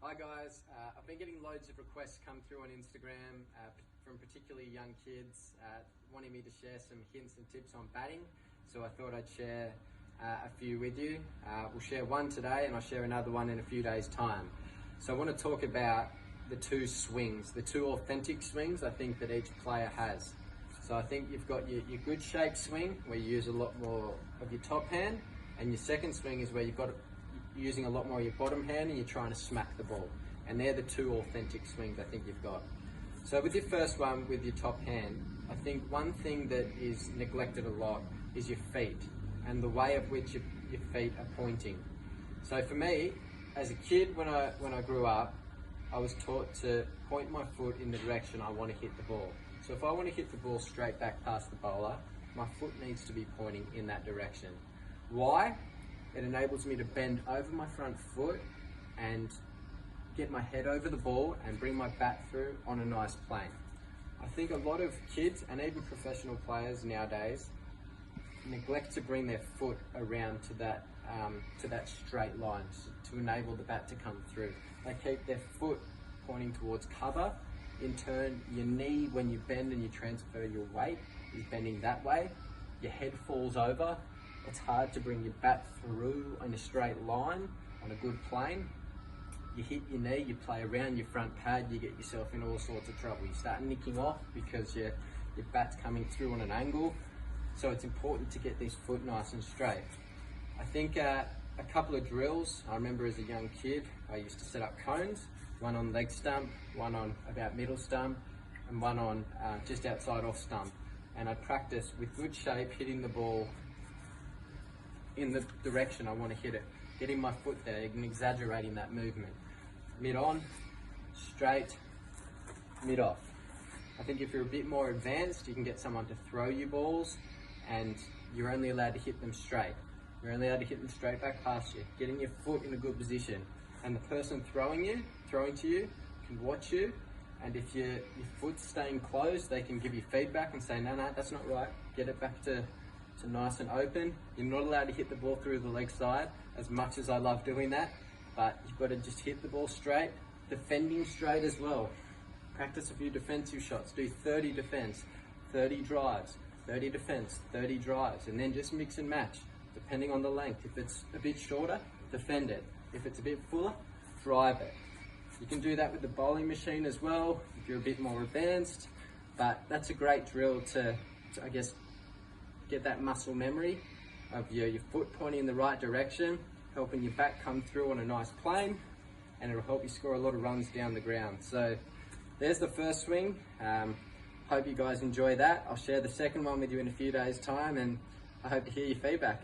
Hi guys, I've been getting loads of requests come through on Instagram from particularly young kids wanting me to share some hints and tips on batting. So I thought I'd share a few with you. We'll share one today and I'll share another one in a few days' time. So I want to talk about the two swings, the two authentic swings I think that each player has. So I think you've got your good shape swing where you use a lot more of your top hand, and your second swing is where you've got using a lot more of your bottom hand and you're trying to smack the ball. And they're the two authentic swings I think you've got. So with your first one, with your top hand, I think one thing that is neglected a lot is your feet and the way of which your feet are pointing. So for me, as a kid, when I grew up, I was taught to point my foot in the direction I want to hit the ball. So if I want to hit the ball straight back past the bowler, my foot needs to be pointing in that direction. Why? It enables me to bend over my front foot and get my head over the ball and bring my bat through on a nice plane. I think a lot of kids and even professional players nowadays neglect to bring their foot around to that straight line to enable the bat to come through. They keep their foot pointing towards cover. In turn, your knee, when you bend and you transfer your weight, is bending that way. Your head falls over. It's hard to bring your bat through in a straight line on a good plane. You hit your knee, you play around your front pad, you get yourself in all sorts of trouble. You start nicking off because your bat's coming through on an angle. So it's important to get this foot nice and straight. I think a couple of drills, I remember as a young kid, I used to set up cones, one on leg stump, one on about middle stump, and one on just outside off stump. And I'd practice with good shape, hitting the ball in the direction I want to hit it, getting my foot there and exaggerating that movement. Mid on, straight, mid off. I think if you're a bit more advanced, you can get someone to throw you balls and you're only allowed to hit them straight. You're only allowed to hit them straight back past you, getting your foot in a good position. And the person throwing to you can watch you, and if your foot's staying closed, they can give you feedback and say, no, that's not right. Get it back to nice and open. You're not allowed to hit the ball through the leg side, as much as I love doing that, but you've got to just hit the ball straight, defending straight as well. Practice a few defensive shots, do 30 defense, 30 drives, 30 defense, 30 drives, and then just mix and match, depending on the length. If it's a bit shorter, defend it. If it's a bit fuller, drive it. You can do that with the bowling machine as well, if you're a bit more advanced, but that's a great drill to I guess, get that muscle memory of your foot pointing in the right direction, helping your bat come through on a nice plane, and it'll help you score a lot of runs down the ground. So there's the first swing. Hope you guys enjoy that. I'll share the second one with you in a few days' time, and I hope to hear your feedback.